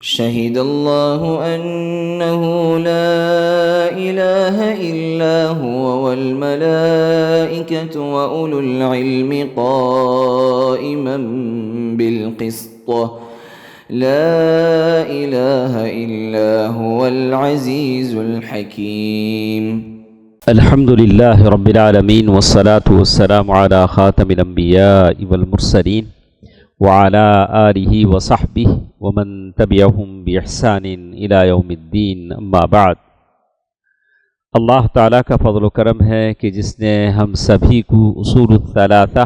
شهد الله أنه لا إله إلا هو والملائكة وأولو العلم قائما بالقسط لا إله إلا هو العزيز الحكيم. الحمد لله رب العالمين والصلاة والسلام على خاتم الأنبياء والمرسلين وعلى آلہ وصحبہ ومن تبعہم بإحسان إلى یوم الدین، اما بعد۔ اللہ تعالیٰ کا فضل و کرم ہے کہ جس نے ہم سبھی کو اصول الثلاثہ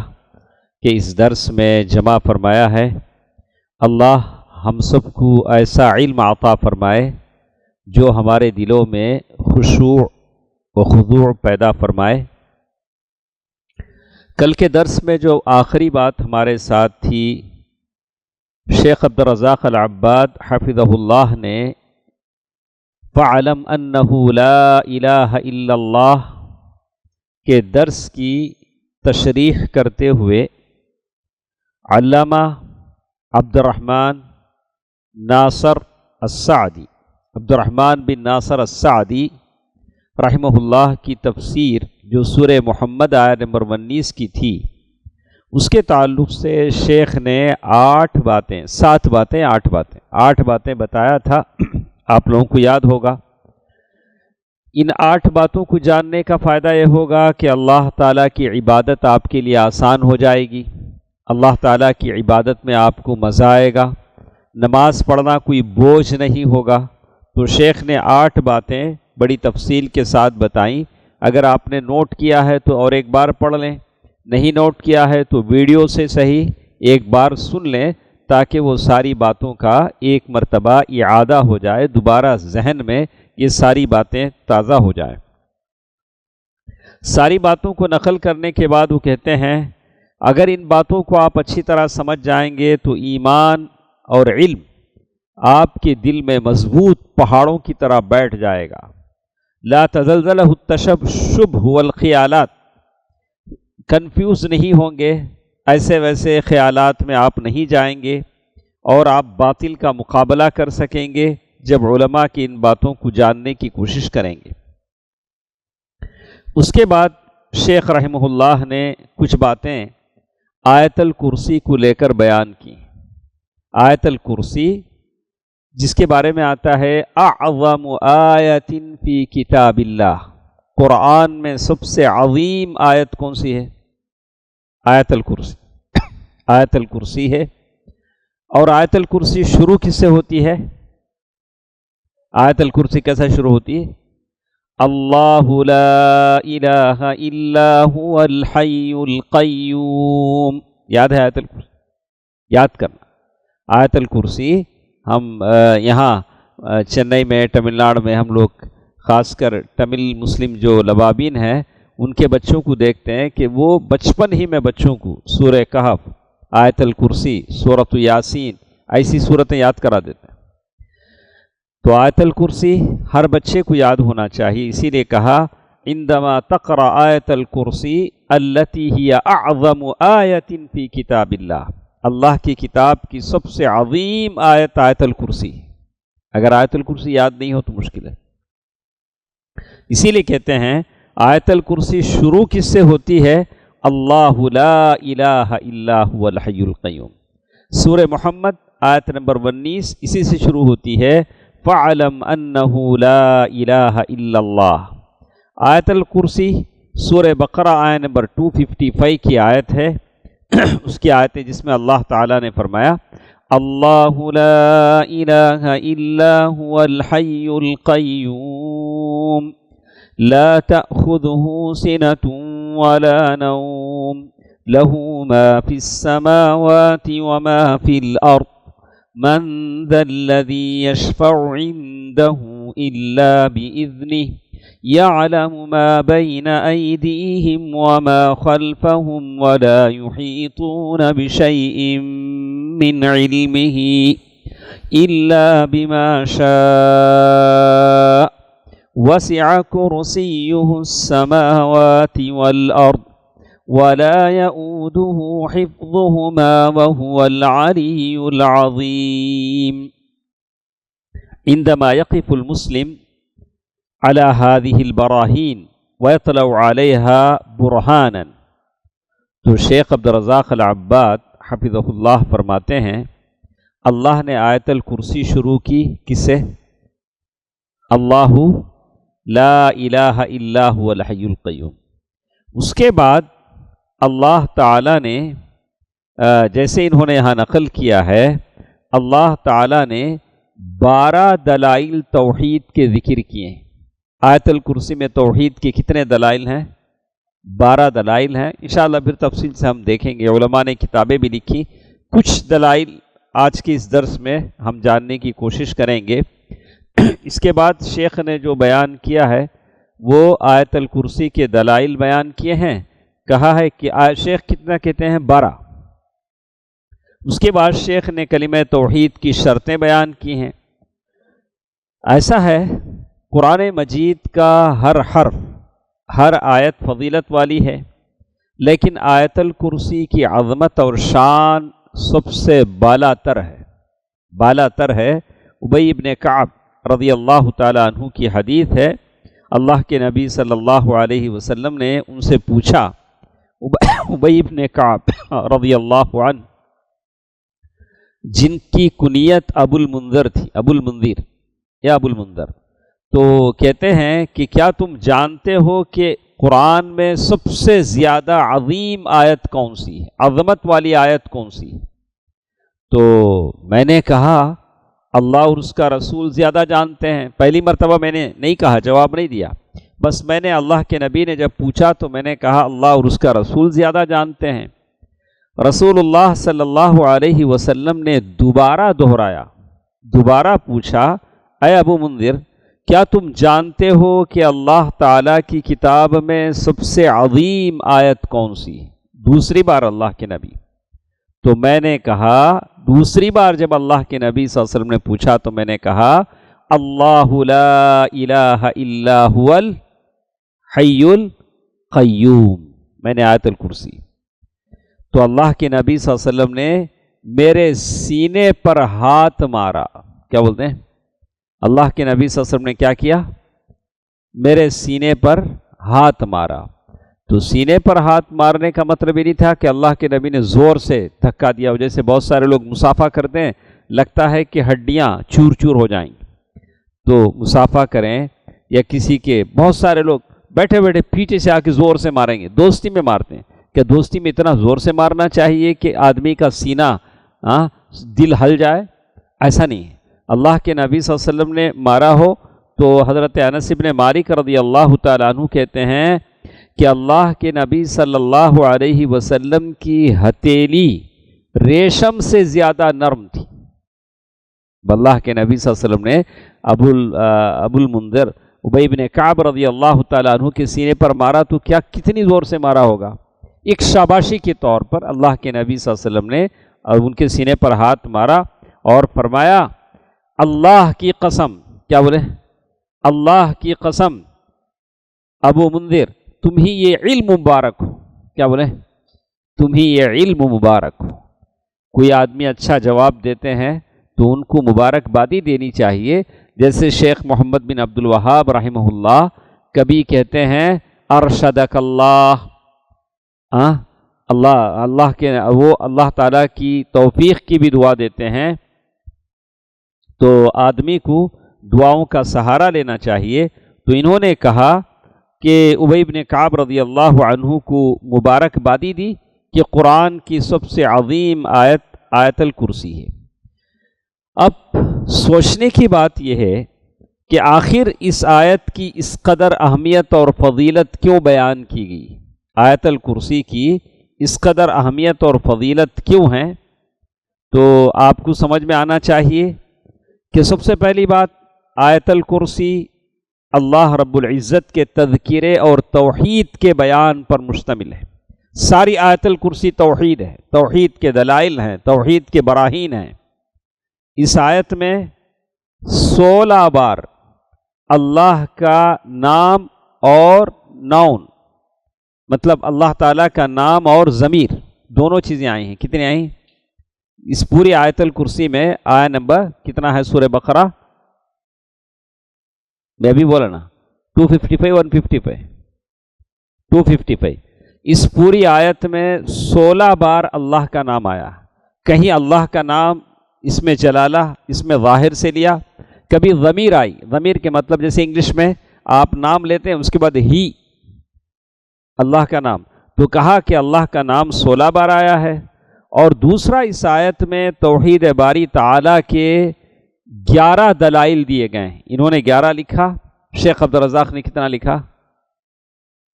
کے اس درس میں جمع فرمایا ہے۔ اللہ ہم سب کو ایسا علم عطا فرمائے جو ہمارے دلوں میں خشوع و خضوع پیدا فرمائے۔ کل کے درس میں جو آخری بات ہمارے ساتھ تھی، شیخ عبدالرزاق العباد حفظہ اللہ نے فَعْلَمْ أَنَّهُ لَا إِلَهَ إِلَّا اللَّهِ کے درس کی تشریح کرتے ہوئے علامہ عبدالرحمن بن ناصر السعدی رحمہ اللہ کی تفسیر جو سورہ محمد آیت نمبر 19 کی تھی، اس کے تعلق سے شیخ نے 8 باتیں بتایا تھا۔ آپ لوگوں کو یاد ہوگا۔ ان 8 باتوں کو جاننے کا فائدہ یہ ہوگا کہ اللہ تعالیٰ کی عبادت آپ کے لیے آسان ہو جائے گی، اللہ تعالیٰ کی عبادت میں آپ کو مزہ آئے گا، نماز پڑھنا کوئی بوجھ نہیں ہوگا۔ تو شیخ نے 8 باتیں بڑی تفصیل کے ساتھ بتائیں۔ اگر آپ نے نوٹ کیا ہے تو اور ایک بار پڑھ لیں، نہیں نوٹ کیا ہے تو ویڈیو سے صحیح ایک بار سن لیں تاکہ وہ ساری باتوں کا ایک مرتبہ اعادہ ہو جائے، دوبارہ ذہن میں یہ ساری باتیں تازہ ہو جائیں۔ ساری باتوں کو نقل کرنے کے بعد وہ کہتے ہیں اگر ان باتوں کو آپ اچھی طرح سمجھ جائیں گے تو ایمان اور علم آپ کے دل میں مضبوط پہاڑوں کی طرح بیٹھ جائے گا۔ لا تزلزلہ التشبہ والخیالات، کنفیوز نہیں ہوں گے، ایسے ویسے خیالات میں آپ نہیں جائیں گے، اور آپ باطل کا مقابلہ کر سکیں گے جب علماء کی ان باتوں کو جاننے کی کوشش کریں گے۔ اس کے بعد شیخ رحمہ اللہ نے کچھ باتیں آیت الکرسی کو لے کر بیان کی۔ آیت الکرسی جس کے بارے میں آتا ہے اعظم آیت فی کتاب اللہ، قرآن میں سب سے عظیم آیت کون سی ہے؟ آیت الکرسی۔ آیت الکرسی ہے۔ اور آیت الکرسی شروع کس سے ہوتی ہے؟ آیت الکرسی کیسا شروع ہوتی ہے؟ اللہ لا الہ الا هو الحی القیوم۔ یاد ہے آیت الکرسی؟ یاد کرنا۔ آیت الکرسی ہم یہاں چنئی میں، تمل ناڈو میں ہم لوگ خاص کر تمل مسلم جو لبابین ہیں ان کے بچوں کو دیکھتے ہیں کہ وہ بچپن ہی میں بچوں کو سورہ کہف، آیت الکرسی، سورۃ یاسین ایسی صورتیں یاد کرا دیتے ہیں۔ تو آیت الکرسی ہر بچے کو یاد ہونا چاہیے، اسی لیے کہا عندما تقرأ آیت الکرسی التی ہی اعظم آیت فی کتاب اللہ، اللہ کی کتاب کی سب سے عظیم آیت آیت الکرسی۔ اگر آیت الکرسی یاد نہیں ہو تو مشکل ہے۔ اسی لیے کہتے ہیں آیت الکرسی شروع کس سے ہوتی ہے؟ اللہ لا الہ الا هو الحی القیوم۔ سورہ محمد آیت نمبر 19 اسی سے شروع ہوتی ہے، فَعْلَمْ أَنَّهُ لَا إِلَهَ إِلَّا اللَّهِ۔ آیت الکرسی سورہ بقرہ آیت نمبر 255 کی آیت ہے، اس کی آیت ہے جس میں اللہ تعالیٰ نے فرمایا اللہ لا الہ الا هو الحی القیوم لا تأخذه سنة ولا نوم له ما في السماوات وما في الأرض من ذا الذي يشفع عنده إلا بإذنه يعلم ما بين أيديهم وما خلفهم ولا يحيطون بشيء من علمه إلا بما شاء وسع كرسيه السماوات والأرض ولا يؤوده حفظهما وهو العلي العظيم۔ عندما يقف المسلم على هذه البراهين ويطلع عليها برهانا. تو شیخ عبدالرزاق العباد حفظہ اللہ فرماتے ہیں اللہ نے آیت الکرسی شروع کی کس سے؟ اللہ لا الہ الا هو الحی القیوم. اس کے بعد اللہ تعالیٰ نے جیسے انہوں نے یہاں نقل کیا ہے اللہ تعالیٰ نے 12 دلائل توحید کے ذکر کیے ہیں. آیت الکرسی میں توحید کے کتنے دلائل ہیں؟ 12 دلائل ہیں. انشاءاللہ پھر تفصیل سے ہم دیکھیں گے. علماء نے کتابیں بھی لکھی. کچھ دلائل آج کے اس درس میں ہم جاننے کی کوشش کریں گے. اس کے بعد شیخ نے جو بیان کیا ہے وہ آیت الکرسی کے دلائل بیان کیے ہیں. کہا ہے کہ شیخ کتنا کہتے ہیں؟ 12. اس کے بعد شیخ نے کلمہ توحید کی شرطیں بیان کی ہیں. ایسا ہے قرآن مجید کا ہر حرف ہر آیت فضیلت والی ہے، لیکن آیت الکرسی کی عظمت اور شان سب سے بالا تر ہے. بالا تر ہے. ابی ابن کعب رضی اللہ تعالیٰ عنہ کی حدیث ہے، اللہ کے نبی صلی اللہ علیہ وسلم نے ان سے پوچھا. ابی ابن کعب رضی اللہ عنہ جن کی کنیت ابو المنذر تھی، ابو المنذر یا ابو المنذر، تو کہتے ہیں کہ کیا تم جانتے ہو کہ قرآن میں سب سے زیادہ عظیم آیت کون سی ہے، عظمت والی آیت کون سی ہے؟ تو میں نے کہا اللہ اور اس کا رسول زیادہ جانتے ہیں. پہلی مرتبہ میں نے نہیں کہا، جواب نہیں دیا، بس میں نے اللہ کے نبی نے جب پوچھا تو میں نے کہا اللہ اور اس کا رسول زیادہ جانتے ہیں. رسول اللہ صلی اللہ علیہ وسلم نے دوبارہ دہرایا، دوبارہ پوچھا اے ابو منذر کیا تم جانتے ہو کہ اللہ تعالیٰ کی کتاب میں سب سے عظیم آیت کون سی ہے؟ دوسری بار اللہ کے نبی. تو میں نے کہا دوسری بار جب اللہ کے نبی صلی اللہ علیہ وسلم نے پوچھا تو میں نے کہا اللہ لا الہ الا هو الحی القیوم. میں نے آیت الکرسی. تو اللہ کے نبی صلی اللہ علیہ وسلم نے میرے سینے پر ہاتھ مارا. کیا بولتے ہیں؟ اللہ کے نبی صلی اللہ علیہ وسلم نے کیا کیا؟ میرے سینے پر ہاتھ مارا. تو سینے پر ہاتھ مارنے کا مطلب یہ نہیں تھا کہ اللہ کے نبی نے زور سے دھکا دیا. جیسے بہت سارے لوگ مصافحہ کرتے ہیں، لگتا ہے کہ ہڈیاں چور چور ہو جائیں گی تو مصافحہ کریں، یا کسی کے بہت سارے لوگ بیٹھے بیٹھے پیچھے سے آ کے زور سے ماریں گے. دوستی میں مارتے ہیں. کہ دوستی میں اتنا زور سے مارنا چاہیے کہ آدمی کا سینہ دل ہل جائے؟ ایسا نہیں ہے. اللہ کے نبی صلی اللہ علیہ وسلم نے مارا ہو تو حضرت انس بن مالک رضی اللہ تعالیٰ عنہ کہتے ہیں کہ اللہ کے نبی صلی اللہ علیہ وسلم کی ہتھیلی ریشم سے زیادہ نرم تھی. اللہ کے نبی صلی اللہ علیہ وسلم نے ابو المنذر ابی بن کعب رضی اللہ تعالیٰ عنہ کے سینے پر مارا تو کیا کتنی زور سے مارا ہوگا. ایک شاباشی کے طور پر اللہ کے نبی صلی اللہ علیہ وسلم نے ان کے سینے پر ہاتھ مارا اور فرمایا اللہ کی قسم. کیا بولے؟ اللہ کی قسم ابو منذر تم ہی یہ علم مبارک ہو. کیا بولے؟ تم ہی یہ علم مبارک ہو. کوئی آدمی اچھا جواب دیتے ہیں تو ان کو مبارکبادی دینی چاہیے. جیسے شیخ محمد بن عبد الوہاب رحمہ اللہ کبھی کہتے ہیں ارشدک اللہ، اللہ کے وہ اللہ تعالیٰ کی توفیق کی بھی دعا دیتے ہیں. تو آدمی کو دعاؤں کا سہارا لینا چاہیے. تو انہوں نے کہا کہ ابی بن کعب رضی اللہ عنہ کو مبارکبادی دی کہ قرآن کی سب سے عظیم آیت الکرسی ہے. اب سوچنے کی بات یہ ہے کہ آخر اس آیت کی اس قدر اہمیت اور فضیلت کیوں بیان کی گئی؟ آیت الکرسی کی اس قدر اہمیت اور فضیلت کیوں ہیں؟ تو آپ کو سمجھ میں آنا چاہیے کہ سب سے پہلی بات آیت الکرسی اللہ رب العزت کے تذکرے اور توحید کے بیان پر مشتمل ہے. ساری آیت الکرسی توحید ہے، توحید کے دلائل ہیں، توحید کے براہین ہیں. اس آیت میں 16 بار اللہ کا نام اور نون، مطلب اللہ تعالیٰ کا نام اور ضمیر دونوں چیزیں آئی ہیں. کتنی آئی اس پوری آیت الکرسی میں؟ آیت نمبر کتنا ہے سورہ بقرہ؟ میں ابھی بولا نا 255 155 255 اس پوری آیت میں 16 بار اللہ کا نام آیا. کہیں اللہ کا نام اس میں جلالہ اس میں ظاہر سے لیا، کبھی ضمیر آئی. ضمیر کے مطلب جیسے انگلش میں آپ نام لیتے ہیں اس کے بعد ہی اللہ کا نام، تو کہا کہ اللہ کا نام 16 بار آیا ہے. اور دوسرا اس آیت میں توحید باری تعالیٰ کے 11 دلائل دیے گئے ہیں. انہوں نے 11 لکھا، شیخ عبدالرزاق نے کتنا لکھا؟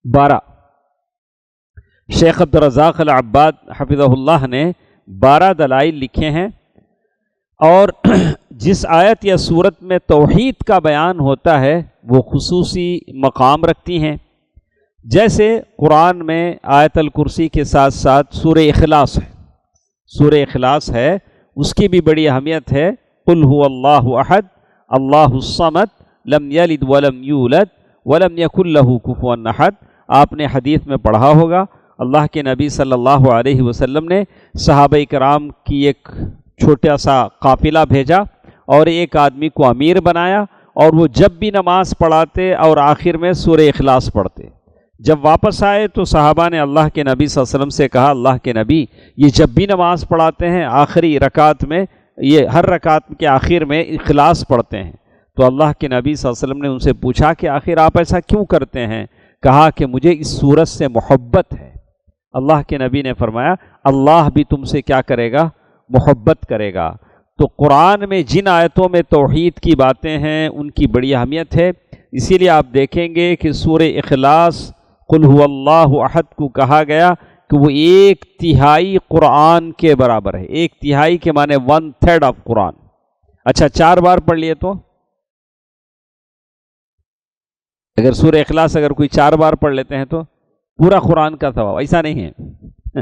12. شیخ عبدالرزاق العباد حفظہ اللہ نے 12 دلائل لکھے ہیں. اور جس آیت یا صورت میں توحید کا بیان ہوتا ہے وہ خصوصی مقام رکھتی ہیں. جیسے قرآن میں آیت الکرسی کے ساتھ ساتھ سورہ اخلاص ہے. سورہ اخلاص ہے، اس کی بھی بڑی اہمیت ہے. قل هو اللہ احد اللہ الصمد لم یلد ولم یولد ولم یکن لہ کفوا احد. آپ نے حدیث میں پڑھا ہوگا اللہ کے نبی صلی اللہ علیہ وسلم نے صحابہ کرام کی ایک چھوٹا سا قافلہ بھیجا اور ایک آدمی کو امیر بنایا، اور وہ جب بھی نماز پڑھاتے اور آخر میں سورہ اخلاص پڑھتے. جب واپس آئے تو صحابہ نے اللہ کے نبی صلی اللہ علیہ وسلم سے کہا، اللہ کے نبی یہ جب بھی نماز پڑھاتے ہیں آخری رکعت میں، یہ ہر رکعت کے آخر میں اخلاص پڑھتے ہیں. تو اللہ کے نبی صلی اللہ علیہ وسلم نے ان سے پوچھا کہ آخر آپ ایسا کیوں کرتے ہیں؟ کہا کہ مجھے اس سورت سے محبت ہے. اللہ کے نبی نے فرمایا اللہ بھی تم سے کیا کرے گا؟ محبت کرے گا. تو قرآن میں جن آیتوں میں توحید کی باتیں ہیں ان کی بڑی اہمیت ہے. اسی لیے آپ دیکھیں گے کہ سورہ اخلاص قل هو اللہ احد کو کہا گیا کہ وہ 1/3 قرآن کے برابر ہے. 1/3 کے معنی 1/3 آف قرآن. اچھا 4 بار پڑھ لیے تو اگر سورہ اخلاص اگر کوئی 4 بار پڑھ لیتے ہیں تو پورا قرآن کا ثواب. ایسا نہیں ہے،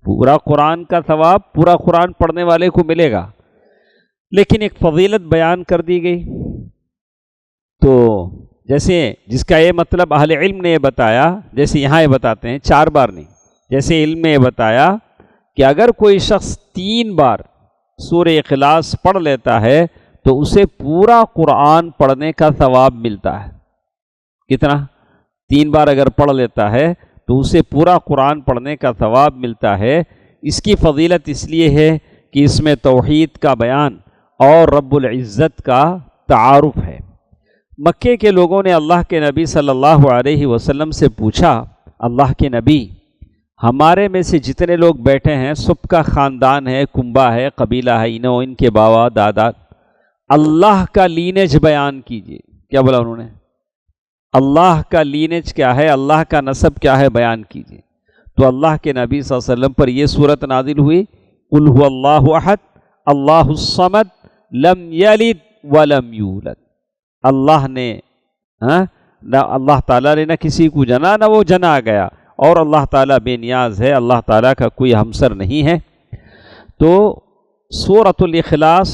پورا قرآن کا ثواب پورا قرآن پڑھنے والے کو ملے گا، لیکن ایک فضیلت بیان کر دی گئی. تو جیسے جس کا یہ مطلب اہل علم نے یہ بتایا، جیسے یہاں یہ بتاتے ہیں 4 بار نہیں، جیسے علم نے یہ بتایا کہ اگر کوئی شخص 3 بار سورہ اخلاص پڑھ لیتا ہے تو اسے پورا قرآن پڑھنے کا ثواب ملتا ہے. کتنا؟ 3 بار اگر پڑھ لیتا ہے تو اسے پورا قرآن پڑھنے کا ثواب ملتا ہے. اس کی فضیلت اس لیے ہے کہ اس میں توحید کا بیان اور رب العزت کا تعارف ہے. مکے کے لوگوں نے اللہ کے نبی صلی اللہ علیہ وسلم سے پوچھا، اللہ کے نبی ہمارے میں سے جتنے لوگ بیٹھے ہیں سب کا خاندان ہے، کنبہ ہے، قبیلہ ہے، انہوں ان کے باوا دادا، اللہ کا لینیج بیان کیجیے. کیا بولا انہوں نے؟ اللہ کا لینیج کیا ہے، اللہ کا نسب کیا ہے، بیان کیجیے. تو اللہ کے نبی صلی اللہ علیہ وسلم پر یہ صورت نازل ہوئی قل هو اللہ احد اللہ الصمد لم یلد ولم یولد. اللہ نے نہ اللہ تعالیٰ نے نہ کسی کو جنا نہ وہ جنا گیا، اور اللہ تعالیٰ بے نیاز ہے، اللہ تعالیٰ کا کوئی ہمسر نہیں ہے. تو سورۃ الاخلاص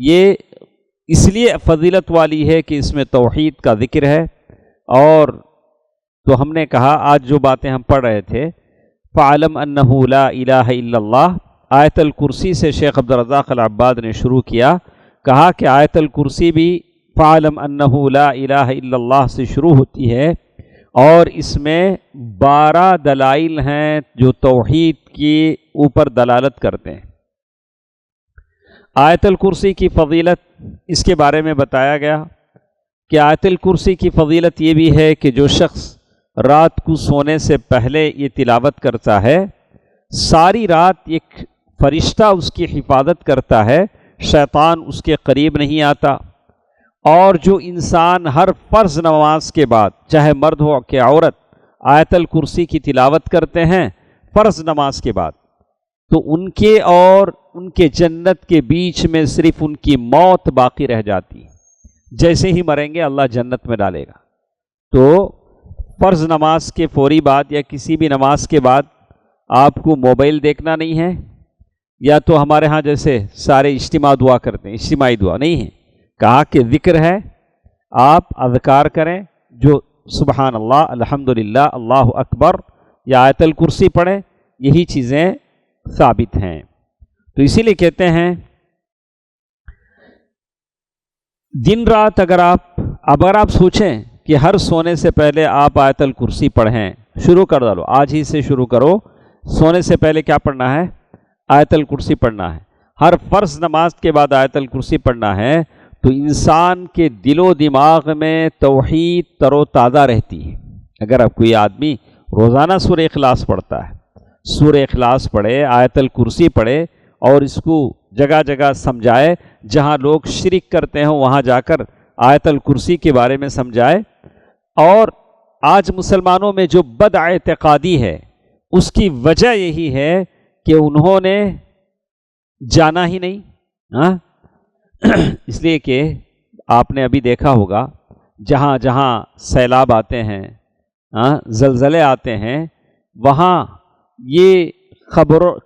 یہ اس لیے فضیلت والی ہے کہ اس میں توحید کا ذکر ہے. اور تو ہم نے کہا آج جو باتیں ہم پڑھ رہے تھے فَعَلَمْ أَنَّهُ لَا إِلَٰهَ إِلَّا اللَّهُ، آیت الکرسی سے شیخ عبدالرزاق العباد نے شروع کیا. کہا کہ آیت الکرسی بھی فَعَلَمْ أَنَّهُ لَا إِلَٰهَ إِلَّا اللَّهُ سے شروع ہوتی ہے، اور اس میں 12 دلائل ہیں جو توحید کی اوپر دلالت کرتے ہیں. آیت الکرسی کی فضیلت اس کے بارے میں بتایا گیا کہ آیت الکرسی کی فضیلت یہ بھی ہے کہ جو شخص رات کو سونے سے پہلے یہ تلاوت کرتا ہے، ساری رات ایک فرشتہ اس کی حفاظت کرتا ہے، شیطان اس کے قریب نہیں آتا. اور جو انسان ہر فرض نماز کے بعد چاہے مرد ہو کہ عورت آیت الکرسی کی تلاوت کرتے ہیں فرض نماز کے بعد، تو ان کے اور ان کے جنت کے بیچ میں صرف ان کی موت باقی رہ جاتی ہے. جیسے ہی مریں گے اللہ جنت میں ڈالے گا. تو فرض نماز کے فوری بعد یا کسی بھی نماز کے بعد آپ کو موبائل دیکھنا نہیں ہے، یا تو ہمارے ہاں جیسے سارے اجتماع دعا کرتے ہیں، اجتماعی دعا نہیں ہے. کہا کہ ذکر ہے، آپ اذکار کریں جو سبحان اللہ، الحمدللہ، اللہ اکبر یا آیت الکرسی پڑھیں، یہی چیزیں ثابت ہیں. تو اسی لیے کہتے ہیں دن رات اگر آپ اب اگر آپ سوچیں کہ ہر سونے سے پہلے آپ آیت الکرسی پڑھیں، شروع کر ڈالو، آج ہی سے شروع کرو، سونے سے پہلے کیا پڑھنا ہے؟ آیت الکرسی پڑھنا ہے۔ ہر فرض نماز کے بعد آیت الکرسی پڑھنا ہے، تو انسان کے دل و دماغ میں توحید تر و تازہ رہتی ہے۔ اگر اب کوئی آدمی روزانہ سورہ اخلاص پڑھتا ہے، سورہ اخلاص پڑھے، آیت الکرسی پڑھے اور اس کو جگہ جگہ سمجھائے، جہاں لوگ شرک کرتے ہیں وہاں جا کر آیت الکرسی کے بارے میں سمجھائے، اور آج مسلمانوں میں جو بد اعتقادی ہے اس کی وجہ یہی ہے کہ انہوں نے جانا ہی نہیں، ہاں اس لیے کہ آپ نے ابھی دیکھا ہوگا جہاں جہاں سیلاب آتے ہیں، زلزلے آتے ہیں، وہاں یہ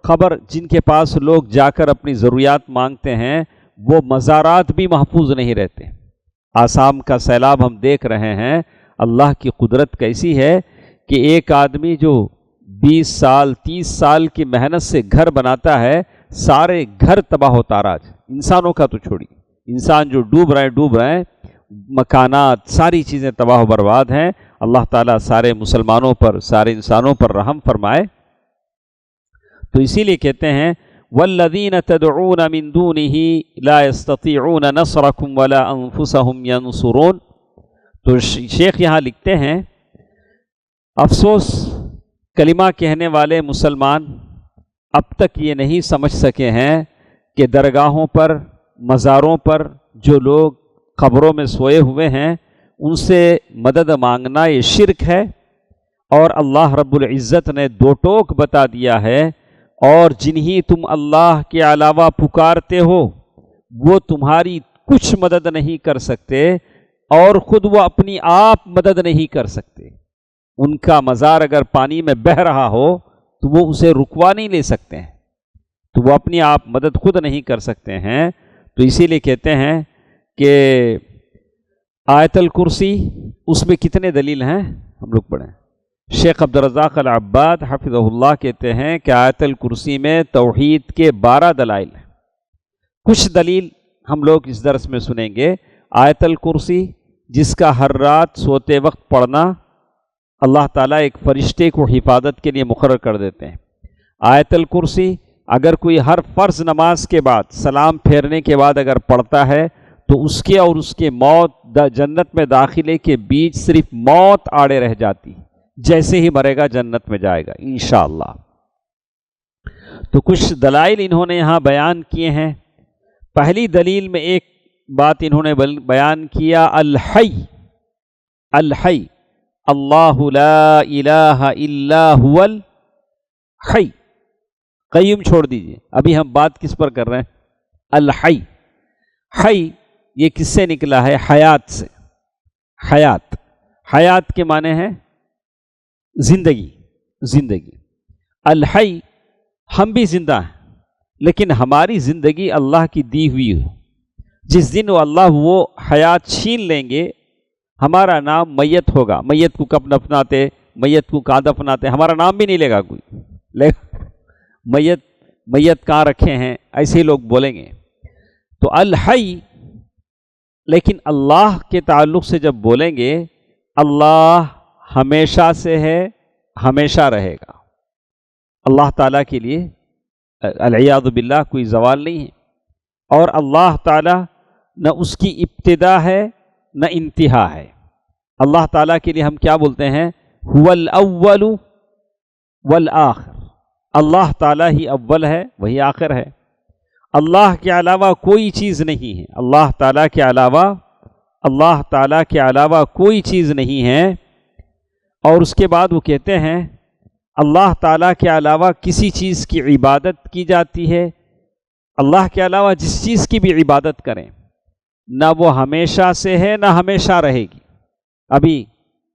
خبر جن کے پاس لوگ جا کر اپنی ضروریات مانگتے ہیں وہ مزارات بھی محفوظ نہیں رہتے۔ آسام کا سیلاب ہم دیکھ رہے ہیں، اللہ کی قدرت کیسی ہے کہ ایک آدمی جو 20 سال 30 سال کی محنت سے گھر بناتا ہے، سارے گھر تباہ و تاراج، انسانوں کا تو چھوڑی، انسان جو ڈوب رہے ہیں، مکانات ساری چیزیں تباہ و برباد ہیں۔ اللہ تعالیٰ سارے مسلمانوں پر، سارے انسانوں پر رحم فرمائے۔ تو اسی لیے کہتے ہیں وَالَّذِينَ تَدْعُونَ مِن دُونِهِ لَا يَسْتَطِيعُونَ نَصْرَكُمْ وَلَا أَنفُسَهُمْ يَنصُرُونَ۔ تو شیخ یہاں لکھتے ہیں افسوس کلمہ کہنے والے مسلمان اب تک یہ نہیں سمجھ سکے ہیں کہ درگاہوں پر، مزاروں پر جو لوگ قبروں میں سوئے ہوئے ہیں ان سے مدد مانگنا یہ شرک ہے، اور اللہ رب العزت نے دو ٹوک بتا دیا ہے، اور جنہیں تم اللہ کے علاوہ پکارتے ہو وہ تمہاری کچھ مدد نہیں کر سکتے، اور خود وہ اپنی آپ مدد نہیں کر سکتے۔ ان کا مزار اگر پانی میں بہہ رہا ہو تو وہ اسے رکوا نہیں لے سکتے ہیں، تو وہ اپنی آپ مدد خود نہیں کر سکتے ہیں۔ تو اسی لیے کہتے ہیں کہ آیت الکرسی، اس میں کتنے دلیل ہیں ہم لوگ پڑھیں۔ شیخ عبدالرزاق العباد حفظہ اللہ کہتے ہیں کہ آیت الکرسی میں توحید کے 12 دلائل ہیں۔ کچھ دلیل ہم لوگ اس درس میں سنیں گے۔ آیت الکرسی جس کا ہر رات سوتے وقت پڑھنا، اللہ تعالیٰ ایک فرشتے کو حفاظت کے لیے مقرر کر دیتے ہیں۔ آیت الکرسی اگر کوئی ہر فرض نماز کے بعد سلام پھیرنے کے بعد اگر پڑھتا ہے تو اس کے اور اس کے موت جنت میں داخلے کے بیچ صرف موت آڑے رہ جاتی، جیسے ہی مرے گا جنت میں جائے گا انشاءاللہ۔ تو کچھ دلائل انہوں نے یہاں بیان کیے ہیں۔ پہلی دلیل میں ایک بات انہوں نے بیان کیا، الحی، الحی، اللہ لا الہ الا هو الحی۔ قیوم چھوڑ دیجئے، ابھی ہم بات کس پر کر رہے ہیں؟ الحی۔ حی یہ کس سے نکلا ہے؟ حیات سے۔ حیات، حیات کے معنی ہے زندگی، زندگی۔ الحی، ہم بھی زندہ ہیں لیکن ہماری زندگی اللہ کی دی ہوئی ہے۔ جس دن اللہ وہ حیات چھین لیں گے ہمارا نام میت ہوگا۔ میت کو کب دفناتے، میت کو کہاں دفناتے، ہمارا نام بھی نہیں لے گا کوئی، میت کہاں رکھے ہیں ایسے ہی لوگ بولیں گے۔ تو الحی، لیکن اللہ کے تعلق سے جب بولیں گے اللہ ہمیشہ سے ہے، ہمیشہ رہے گا۔ اللہ تعالیٰ کے لیے العیاذ باللہ کوئی زوال نہیں ہے، اور اللہ تعالیٰ نہ اس کی ابتدا ہے نہ انتہا ہے۔ اللہ تعالیٰ کے لیے ہم کیا بولتے ہیں؟ هو الاول والآخر۔ اللہ تعالیٰ ہی اول ہے، وہی آخر ہے۔ اللہ کے علاوہ کوئی چیز نہیں ہے، اللہ تعالیٰ کے علاوہ، اللہ تعالیٰ کے علاوہ کوئی چیز نہیں ہے۔ اور اس کے بعد وہ کہتے ہیں اللہ تعالیٰ کے علاوہ کسی چیز کی عبادت کی جاتی ہے، اللہ کے علاوہ جس چیز کی بھی عبادت کریں نہ وہ ہمیشہ سے ہے نہ ہمیشہ رہے گی۔ ابھی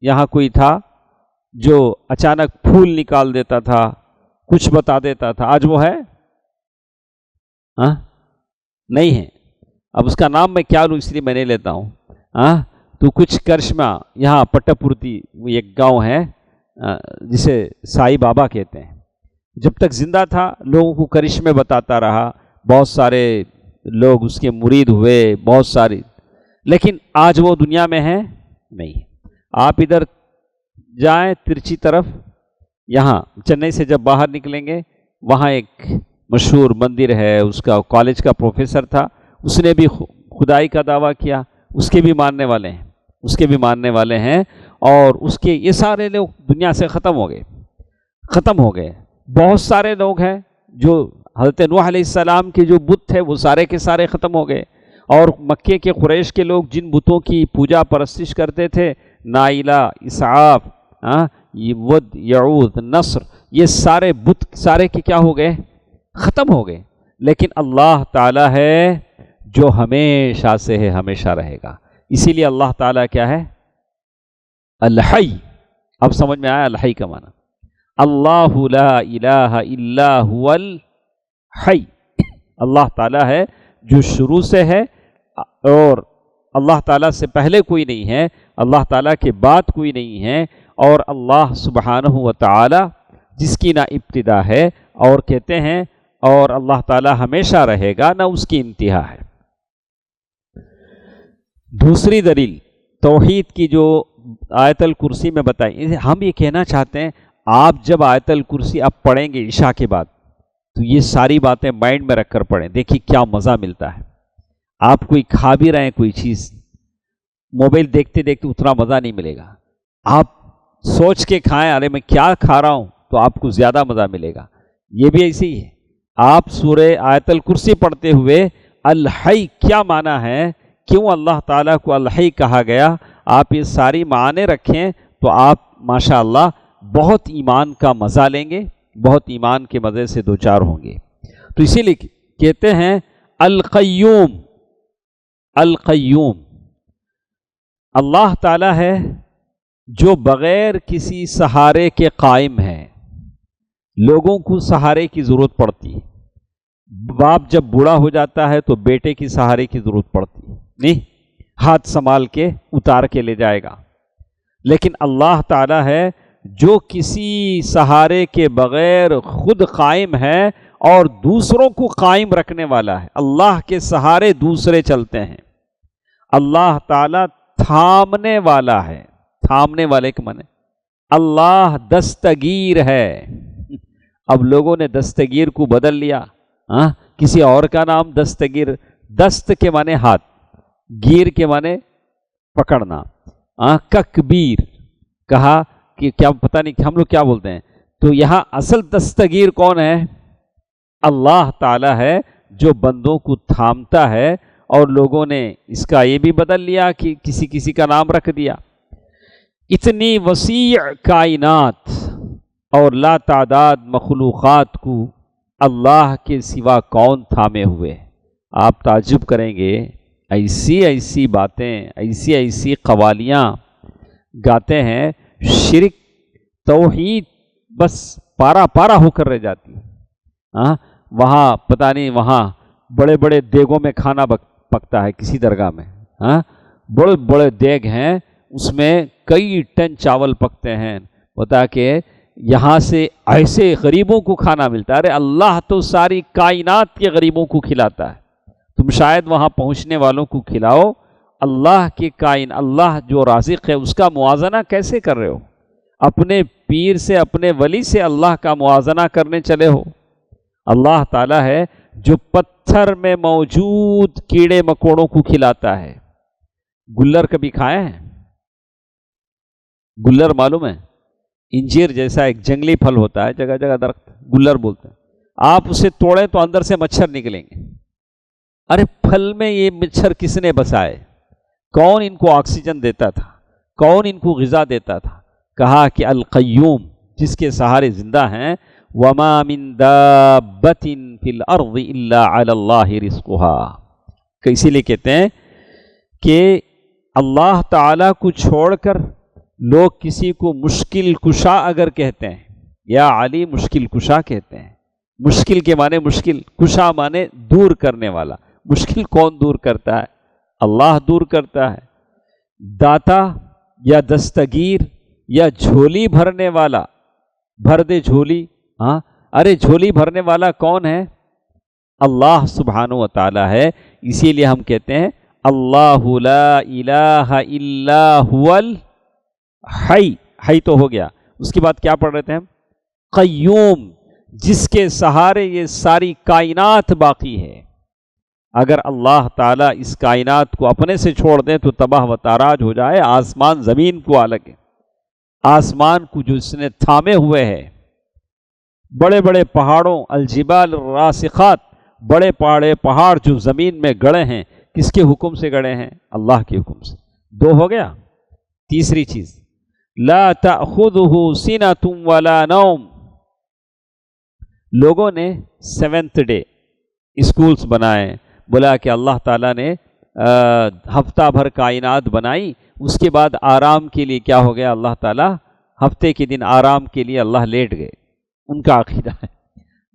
یہاں کوئی تھا جو اچانک پھول نکال دیتا تھا، کچھ بتا دیتا تھا، آج وہ ہے؟ نہیں ہے۔ اب اس کا نام میں کیا لوں اس لیے میں نہیں لیتا ہوں۔ تو کچھ کرشمہ، یہاں پٹپورتی ایک گاؤں ہے جسے سائی بابا کہتے ہیں، جب تک زندہ تھا لوگوں کو کرشمے بتاتا رہا، بہت سارے لوگ اس کے مرید ہوئے، بہت ساری، لیکن آج وہ دنیا میں ہے نہیں. آپ ادھر جائیں ترچی طرف، یہاں چنئی سے جب باہر نکلیں گے وہاں ایک مشہور مندر ہے، اس کا کالج کا پروفیسر تھا، اس نے بھی خدائی کا دعویٰ کیا، اس کے بھی ماننے والے ہیں، اس کے بھی ماننے والے ہیں، اور اس کے یہ سارے لوگ دنیا سے ختم ہو گئے. بہت سارے لوگ ہیں جو حضرت نوح علیہ السلام کے جو بت تھے وہ سارے کے سارے ختم ہو گئے، اور مکے کے قریش کے لوگ جن بتوں کی پوجا پرستش کرتے تھے، نائلہ، اسعاف، یہ ود، یعود، نصر، یہ سارے بت سارے کے کیا ہو گئے؟ ختم ہو گئے. لیکن اللہ تعالیٰ ہے جو ہمیشہ سے ہے، ہمیشہ رہے گا. اسی لیے اللہ تعالیٰ کیا ہے؟ الحی. اب سمجھ میں آیا الحی کا معنی؟ اللہ لا الہ الا هو الحی. اللہ تعالیٰ ہے جو شروع سے ہے، اور اللہ تعالیٰ سے پہلے کوئی نہیں ہے، اللہ تعالیٰ کے بعد کوئی نہیں ہے، اور اللہ سبحانہ و تعالیٰ جس کی نہ ابتدا ہے، اور کہتے ہیں اور اللہ تعالیٰ ہمیشہ رہے گا، نہ اس کی انتہا ہے. دوسری دلیل توحید کی جو آیت الکرسی میں بتائی، ہم یہ کہنا چاہتے ہیں آپ جب آیت الکرسی آپ پڑھیں گے عشاء کے بعد تو یہ ساری باتیں مائنڈ میں رکھ کر پڑھیں. دیکھیے کیا مزہ ملتا ہے. آپ کوئی کھا بھی رہے ہیں کوئی چیز، موبائل دیکھتے دیکھتے اتنا مزہ نہیں ملے گا. آپ سوچ کے کھائیں ارے میں کیا کھا رہا ہوں، تو آپ کو زیادہ مزہ ملے گا. یہ بھی ایسے ہی ہے. آپ سورہ آیت الکرسی پڑھتے ہوئے الحی کیا معنی ہے، کیوں اللہ تعالیٰ کو الحی کہا گیا، آپ یہ ساری معنی رکھیں تو آپ ماشاءاللہ بہت ایمان کا مزہ لیں گے، بہت ایمان کے مزے سے دوچار ہوں گے. تو اسی لیے کہتے ہیں القیوم. القیوم اللہ تعالیٰ ہے جو بغیر کسی سہارے کے قائم ہے. لوگوں کو سہارے کی ضرورت پڑتی ہے. باپ جب بوڑھا ہو جاتا ہے تو بیٹے کی سہارے کی ضرورت پڑتی ہے، نہیں ہاتھ سنبھال کے اتار کے لے جائے گا. لیکن اللہ تعالیٰ ہے جو کسی سہارے کے بغیر خود قائم ہے اور دوسروں کو قائم رکھنے والا ہے. اللہ کے سہارے دوسرے چلتے ہیں. اللہ تعالیٰ تھامنے والا ہے. تھامنے والے کے معنی اللہ دستگیر ہے. اب لوگوں نے دستگیر کو بدل لیا، کسی اور کا نام دستگیر. دست کے معنی ہاتھ، گیر کے معنی پکڑنا. ککبیر کہا کہ کیا پتہ نہیں ہم لوگ کیا بولتے ہیں. تو یہاں اصل دستگیر کون ہے؟ اللہ تعالیٰ ہے جو بندوں کو تھامتا ہے، اور لوگوں نے اس کا یہ بھی بدل لیا کہ کسی کا نام رکھ دیا. اتنی وسیع کائنات اور لا تعداد مخلوقات کو اللہ کے سوا کون تھامے ہوئے؟ آپ تعجب کریں گے. ایسی باتیں، ایسی قوالیاں گاتے ہیں، شرک توحید بس پارا پارا ہو کر رہ جاتی ہے. وہاں پتہ نہیں، وہاں بڑے بڑے دیگوں میں کھانا پکتا ہے کسی درگاہ میں. بڑے بڑے دیگ ہیں، اس میں کئی ٹن چاول پکتے ہیں. بتا کہ یہاں سے ایسے غریبوں کو کھانا ملتا ہے. ارے اللہ تو ساری کائنات کے غریبوں کو کھلاتا ہے. تم شاید وہاں پہنچنے والوں کو کھلاؤ. اللہ کے اللہ جو رازق ہے اس کا موازنہ کیسے کر رہے ہو؟ اپنے پیر سے، اپنے ولی سے اللہ کا موازنہ کرنے چلے ہو. اللہ تعالیٰ ہے جو پتھر میں موجود کیڑے مکوڑوں کو کھلاتا ہے. گلر کبھی کھائے ہیں؟ گلر معلوم ہے؟ انجیر جیسا ایک جنگلی پھل ہوتا ہے، جگہ جگہ درخت گلر بولتے ہیں. آپ اسے توڑیں تو اندر سے مچھر نکلیں گے. ارے پھل میں یہ مچھر کس نے بسائے؟ کون ان کو آکسیجن دیتا تھا؟ کون ان کو غذا دیتا تھا؟ کہا کہ القیوم، جس کے سہارے زندہ ہیں. وما من دابۃ فی الارض الا علی اللہ رزقها. اسی لیے کہتے ہیں کہ اللہ تعالیٰ کو چھوڑ کر لوگ کسی کو مشکل کشا اگر کہتے ہیں، یا علی مشکل کشا کہتے ہیں. مشکل کے معنی مشکل، کشا معنی دور کرنے والا. مشکل کون دور کرتا ہے؟ اللہ دور کرتا ہے. داتا یا دستگیر یا جھولی بھرنے والا، بھر دے جھولی. ارے جھولی بھرنے والا کون ہے؟ اللہ سبحانہ و تعالیٰ ہے. اسی لیے ہم کہتے ہیں اللہ لا الہ الا هو الحی، حی تو ہو گیا، اس کے بعد کیا پڑھ رہے تھے ہم؟ قیوم، جس کے سہارے یہ ساری کائنات باقی ہے۔ اگر اللہ تعالیٰ اس کائنات کو اپنے سے چھوڑ دیں تو تباہ و تاراج ہو جائے۔ آسمان زمین کو الگ ہے، آسمان کو جو اس نے تھامے ہوئے ہے، بڑے بڑے پہاڑوں، الجبال الراسخات، بڑے پہاڑ جو زمین میں گڑے ہیں، کس کے حکم سے گڑے ہیں؟ اللہ کے حکم سے۔ دو ہو گیا۔ تیسری چیز، لا تأخذہ سنۃ ولا نوم۔ لوگوں نے 7th ڈے اسکولز بنائے، بولا کہ اللہ تعالیٰ نے ہفتہ بھر کائنات بنائی، اس کے بعد آرام کے لیے کیا ہو گیا؟ اللہ تعالیٰ ہفتے کے دن آرام کے لیے اللہ لیٹ گئے۔ ان کا عقیدہ ہے،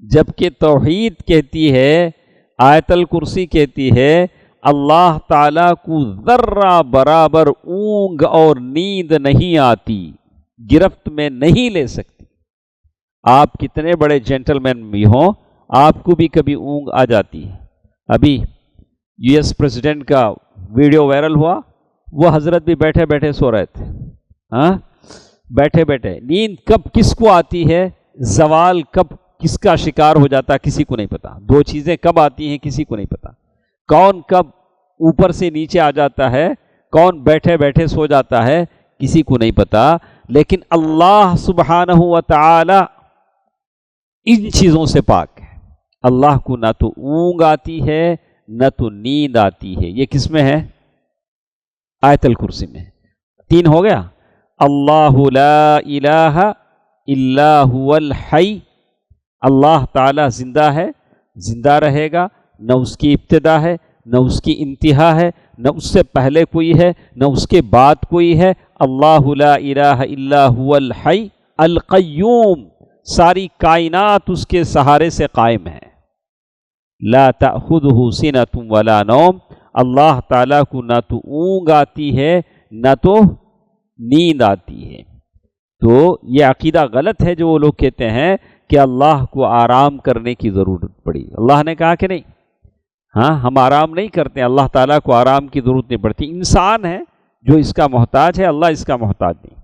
جبکہ توحید کہتی ہے، آیت الکرسی کہتی ہے، اللہ تعالیٰ کو ذرہ برابر اونگ اور نیند نہیں آتی، گرفت میں نہیں لے سکتی۔ آپ کتنے بڑے جینٹل مین بھی ہوں، آپ کو بھی کبھی اونگ آ جاتی ہے۔ ابھی یو ایس پریزیڈنٹ کا ویڈیو وائرل ہوا، وہ حضرت بھی بیٹھے بیٹھے سو رہے تھے، ہاں بیٹھے بیٹھے۔ نیند کب کس کو آتی ہے، زوال کب کس کا شکار ہو جاتا ہے کسی کو نہیں پتا۔ دو چیزیں کب آتی ہیں کسی کو نہیں پتا، کون کب اوپر سے نیچے آ جاتا ہے، کون بیٹھے بیٹھے سو جاتا ہے، کسی کو نہیں پتا۔ لیکن اللہ سبحانہ و تعالی ان چیزوں سے پاک ہے۔ اللہ کو نہ تو اونگ آتی ہے نہ تو نیند آتی ہے۔ یہ کس میں ہے؟ آیت الکرسی میں۔ 3 ہو گیا۔ اللہ لا الہ الا هو الحی، اللہ تعالی زندہ ہے، زندہ رہے گا، نہ اس کی ابتدا ہے نہ اس کی انتہا ہے، نہ اس سے پہلے کوئی ہے نہ اس کے بعد کوئی ہے۔ اللہ لا الہ الا هو الحی القیوم، ساری کائنات اس کے سہارے سے قائم ہے۔ لا تأخذہ سنۃ ولا نوم، اللہ تعالیٰ کو نہ تو اونگ آتی ہے نہ تو نیند آتی ہے۔ تو یہ عقیدہ غلط ہے جو وہ لوگ کہتے ہیں کہ اللہ کو آرام کرنے کی ضرورت پڑی۔ اللہ نے کہا کہ نہیں، ہاں ہم آرام نہیں کرتے، اللہ تعالیٰ کو آرام کی ضرورت نہیں پڑتی، انسان ہے جو اس کا محتاج ہے، اللہ اس کا محتاج نہیں۔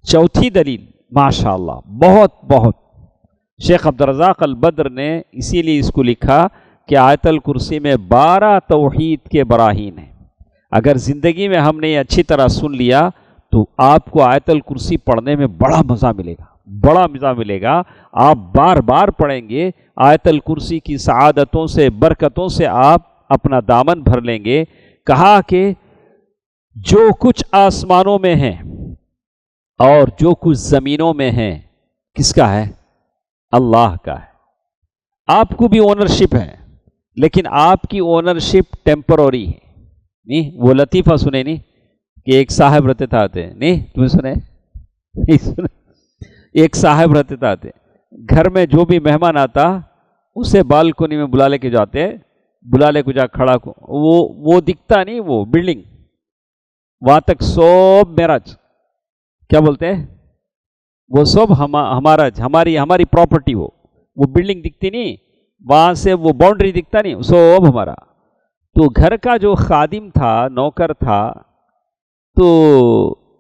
چوتھی دلیل، ماشاءاللہ بہت شیخ عبدالرزاق البدر نے اسی لیے اس کو لکھا کہ آیت الکرسی میں 12 توحید کے براہین ہیں۔ اگر زندگی میں ہم نے یہ اچھی طرح سن لیا تو آپ کو آیت الکرسی پڑھنے میں بڑا مزہ ملے گا، آپ بار بار پڑھیں گے، آیت الکرسی کی سعادتوں سے، برکتوں سے آپ اپنا دامن بھر لیں گے۔ کہا کہ جو کچھ آسمانوں میں ہے اور جو کچھ زمینوں میں ہے کس کا ہے؟ اللہ کا ہے۔ آپ کو بھی اونرشپ ہے، لیکن آپ کی اونرشپ ٹیمپرری ہے۔ نہیں وہ لطیفہ سنے نہیں کہ ایک صاحب رہتے تھے، نہیں تمہیں سنے؟ نہیں سنے؟ ایک صاحب رہتے تھے، گھر میں جو بھی مہمان آتا اسے بالکنی میں بلا لے کے جا کھڑا کو، وہ دکھتا نہیں، وہ بلڈنگ وہاں تک سب میراج، کیا بولتے ہیں وہ سب ہماری پراپرٹی، وہ بلڈنگ دکھتی نہیں، وہاں سے وہ باؤنڈری دکھتا نہیں، سب ہمارا۔ تو گھر کا جو خادم تھا، نوکر تھا، تو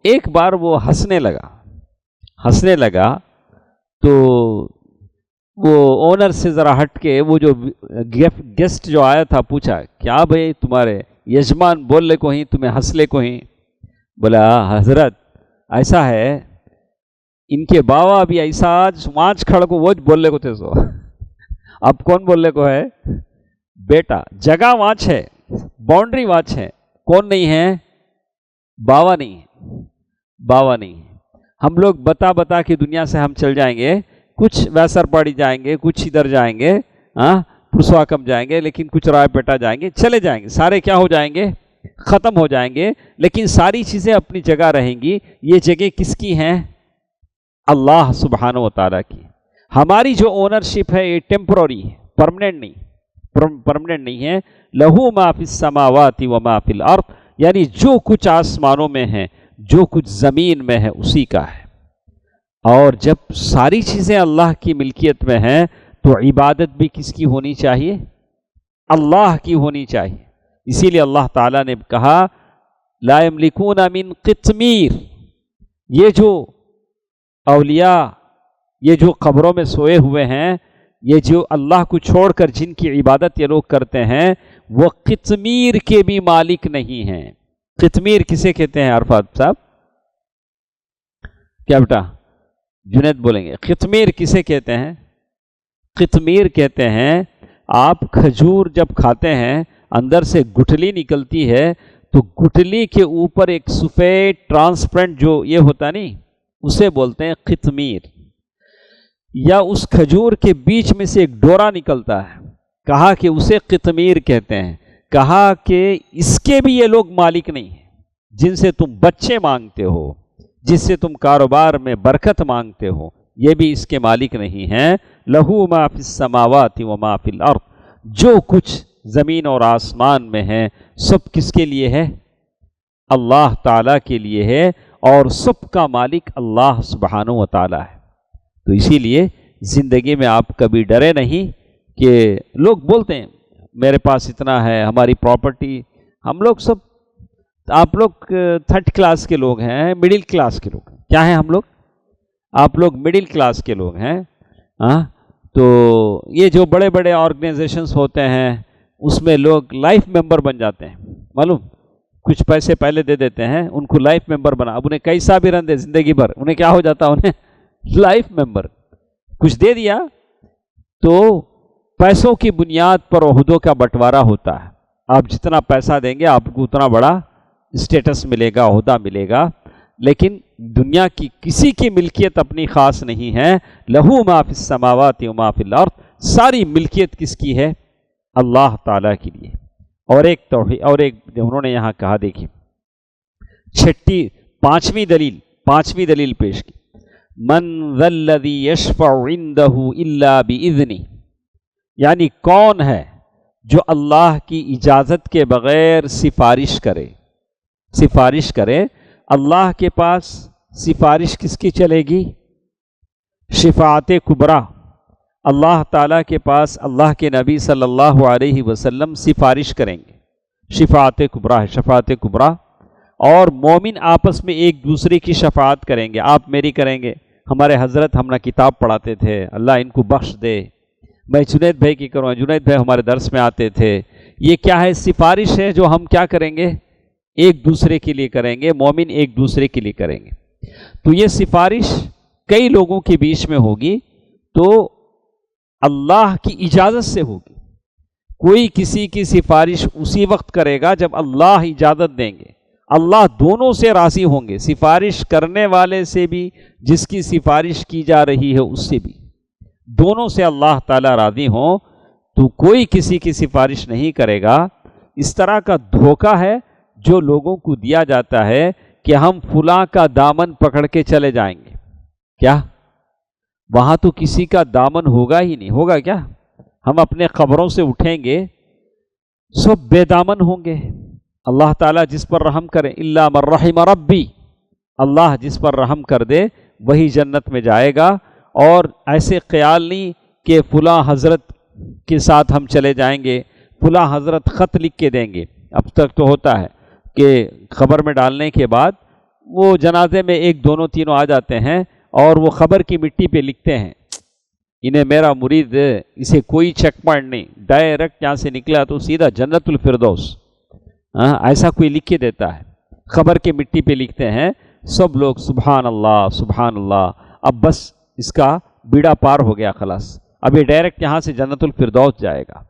ایک بار وہ ہنسنے لگا تو وہ اونر سے ذرا ہٹ کے وہ جو گیسٹ جو آیا تھا پوچھا، کیا بھائی تمہارے یجمان بولنے کو ہی تمہیں ہنسلے کو ہی؟ بولا حضرت ایسا ہے، ان کے باوا بھی ایسا سماج کھڑ کو وہ بولنے کو تھے سو۔ اب کون بولنے کو ہے؟ بیٹا، جگہ واچ ہے، باؤنڈری واچ ہے، کون نہیں ہے؟ باوا نہیں ہے۔ ہم لوگ بتا کے دنیا سے ہم چل جائیں گے، کچھ ویسر پاڑی جائیں گے، کچھ ادھر جائیں گے، پرسواکم جائیں گے، لیکن کچھ رائے پیٹا جائیں گے، چلے جائیں گے، سارے کیا ہو جائیں گے؟ ختم ہو جائیں گے، لیکن ساری چیزیں اپنی جگہ رہیں گی۔ یہ جگہ کس کی ہیں؟ اللہ سبحانہ و تعالیٰ کی۔ ہماری جو اونرشپ ہے یہ ٹیمپرری ہے، پرمننٹ نہیں ہے۔ لہو ما فی السماوات و ما فی الارض، یعنی جو کچھ آسمانوں میں ہے، جو کچھ زمین میں ہے، اسی کا ہے۔ اور جب ساری چیزیں اللہ کی ملکیت میں ہیں تو عبادت بھی کس کی ہونی چاہیے؟ اللہ کی ہونی چاہیے۔ اسی لیے اللہ تعالیٰ نے کہا لا یملکون من قطمیر، یہ جو اولیاء، یہ جو قبروں میں سوئے ہوئے ہیں، یہ جو اللہ کو چھوڑ کر جن کی عبادت یہ لوگ کرتے ہیں، وہ قطمیر کے بھی مالک نہیں ہیں۔ قطمیر کسے کہتے ہیں عرفات صاحب؟ کیا بیٹا؟ جنید بولیں گے۔ قطمیر کسے کہتے ہیں؟ قطمیر کہتے ہیں آپ کھجور جب کھاتے ہیں اندر سے گٹھلی نکلتی ہے تو گٹھلی کے اوپر ایک سفید ٹرانسپرنٹ جو یہ ہوتا نہیں، اسے بولتے ہیں قطمیر۔ یا اس کھجور کے بیچ میں سے ایک ڈورا نکلتا ہے، کہا کہ اسے قطمیر کہتے ہیں۔ کہا کہ اس کے بھی یہ لوگ مالک نہیں ہیں، جن سے تم بچے مانگتے ہو، جس سے تم کاروبار میں برکت مانگتے ہو، یہ بھی اس کے مالک نہیں ہیں۔ لہو ما فی السماوات و ما فی الارض، جو کچھ زمین اور آسمان میں ہے سب کس کے لیے ہے؟ اللہ تعالیٰ کے لیے ہے، اور سب کا مالک اللہ سبحانہ و تعالیٰ ہے۔ تو اسی لیے زندگی میں آپ کبھی ڈرے نہیں کہ لوگ بولتے ہیں میرے پاس اتنا ہے، ہماری پراپرٹی، ہم لوگ سب، آپ لوگ تھرڈ کلاس کے لوگ ہیں، مڈل کلاس کے لوگ ہیں۔ کیا ہیں ہم لوگ؟ آپ لوگ مڈل کلاس کے لوگ ہیں۔ تو یہ جو بڑے بڑے آرگنائزیشنز ہوتے ہیں اس میں لوگ لائف ممبر بن جاتے ہیں، معلوم، کچھ پیسے پہلے دے دیتے ہیں، ان کو لائف ممبر بنا، اب انہیں کیسا بھی رن دے زندگی بھر، انہیں کیا ہو جاتا، انہیں لائف ممبر کچھ دے دیا تو پیسوں کی بنیاد پر عہدوں کا بٹوارا ہوتا ہے۔ آپ جتنا پیسہ دیں گے آپ کو اتنا بڑا اسٹیٹس ملے گا، عہدہ ملے گا، لیکن دنیا کی کسی کی ملکیت اپنی خاص نہیں ہے۔ لہو ما فی السماوات و ما فی الارض، ساری ملکیت کس کی ہے؟ اللہ تعالیٰ کے لیے۔ اور ایک توحید، اور ایک انہوں نے یہاں کہا، دیکھیے پانچویں دلیل پیش کی، من ذا الذی یشفع عندہ الا باذنہ، یعنی کون ہے جو اللہ کی اجازت کے بغیر سفارش کرے۔ اللہ کے پاس سفارش کس کی چلے گی؟ شفاعت کبریٰ۔ اللہ تعالیٰ کے پاس اللہ کے نبی صلی اللہ علیہ وسلم سفارش کریں گے، شفاعت کبریٰ ہے، شفاعت کبریٰ۔ اور مومن آپس میں ایک دوسرے کی شفاعت کریں گے، آپ میری کریں گے، ہمارے حضرت ہم نہ کتاب پڑھاتے تھے، اللہ ان کو بخش دے، میں جنید بھائی کی کروں، جنید بھائی ہمارے درس میں آتے تھے۔ یہ کیا ہے؟ سفارش ہے جو ہم کیا کریں گے؟ ایک دوسرے کے لیے کریں گے، مومن ایک دوسرے کے لیے کریں گے۔ تو یہ سفارش کئی لوگوں کے بیچ میں ہوگی تو اللہ کی اجازت سے ہوگی۔ کوئی کسی کی سفارش اسی وقت کرے گا جب اللہ اجازت دیں گے، اللہ دونوں سے راضی ہوں گے، سفارش کرنے والے سے بھی، جس کی سفارش کی جا رہی ہے اس سے بھی، دونوں سے اللہ تعالیٰ راضی ہوں تو کوئی کسی کی سفارش نہیں کرے گا۔ اس طرح کا دھوکہ ہے جو لوگوں کو دیا جاتا ہے کہ ہم فلاں کا دامن پکڑ کے چلے جائیں گے۔ کیا وہاں تو کسی کا دامن ہوگا ہی نہیں، ہوگا کیا؟ ہم اپنے قبروں سے اٹھیں گے سب بے دامن ہوں گے۔ اللہ تعالیٰ جس پر رحم کرے، الا من رحم ربی، اللہ جس پر رحم کر دے وہی جنت میں جائے گا۔ اور ایسے خیال نہیں کہ فلاں حضرت کے ساتھ ہم چلے جائیں گے، فلاں حضرت خط لکھ کے دیں گے۔ اب تک تو ہوتا ہے کہ خبر میں ڈالنے کے بعد وہ جنازے میں ایک دونوں تینوں آ جاتے ہیں اور وہ خبر کی مٹی پہ لکھتے ہیں، انہیں میرا مرید، اسے کوئی چیک پوائنٹ نہیں، ڈائریکٹ یہاں سے نکلا تو سیدھا جنت الفردوس، ایسا کوئی لکھ کے دیتا ہے، خبر کی مٹی پہ لکھتے ہیں۔ سب لوگ سبحان اللہ سبحان اللہ، اب بس اس کا بیڑا پار ہو گیا، خلاص اب یہ ڈائریکٹ یہاں سے جنت الفردوس جائے گا۔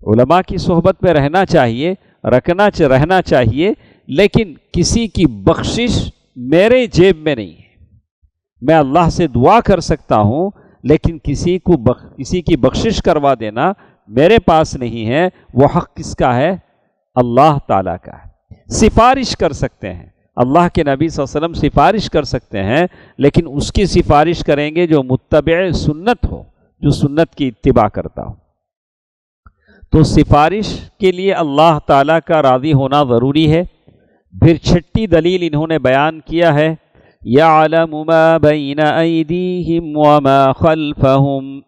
علماء کی صحبت میں رہنا چاہیے، رہنا چاہیے، لیکن کسی کی بخشش میرے جیب میں نہیں ہے۔ میں اللہ سے دعا کر سکتا ہوں لیکن کسی کی بخشش کروا دینا میرے پاس نہیں ہے۔ وہ حق کس کا ہے؟ اللہ تعالیٰ کا ہے۔ سفارش کر سکتے ہیں، اللہ کے نبی صلی اللہ علیہ وسلم سفارش کر سکتے ہیں، لیکن اس کی سفارش کریں گے جو متبع سنت ہو، جو سنت کی اتباع کرتا ہو۔ تو سفارش کے لیے اللہ تعالیٰ کا راضی ہونا ضروری ہے۔ پھر چھٹی دلیل انہوں نے بیان کیا ہے، یعلم ما بین ایدیہم وما خلفہم،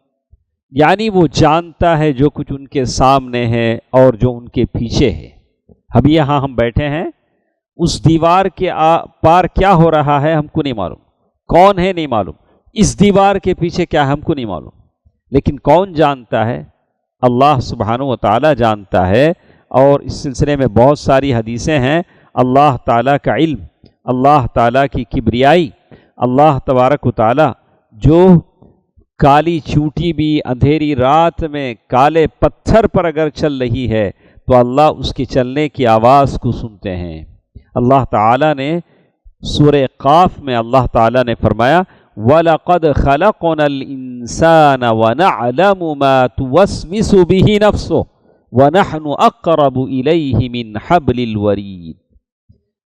یعنی وہ جانتا ہے جو کچھ ان کے سامنے ہے اور جو ان کے پیچھے ہے۔ ابھی یہاں ہم بیٹھے ہیں، اس دیوار کے پار کیا ہو رہا ہے ہم کو نہیں معلوم، کون ہے نہیں معلوم، اس دیوار کے پیچھے کیا ہے ہم کو نہیں معلوم، لیکن کون جانتا ہے؟ اللہ سبحانہ و تعالی جانتا ہے۔ اور اس سلسلے میں بہت ساری حدیثیں ہیں۔ اللہ تعالیٰ کا علم، اللہ تعالیٰ کی کبریائی، اللہ تبارک و تعالیٰ جو کالی چوٹی بھی اندھیری رات میں کالے پتھر پر اگر چل رہی ہے تو اللہ اس کے چلنے کی آواز کو سنتے ہیں۔ اللہ تعالیٰ نے سورہ قاف میں اللہ تعالیٰ نے فرمایا وَلَقَدْ خَلَقْنَا الْإِنسَانَ وَنَعْلَمُ مَا تُوَسْوِسُ بِهِ نَفْسُهُ وَنَحْنُ أَقْرَبُ إِلَيْهِ مِنْ حَبْلِ الْوَرِيدِ۔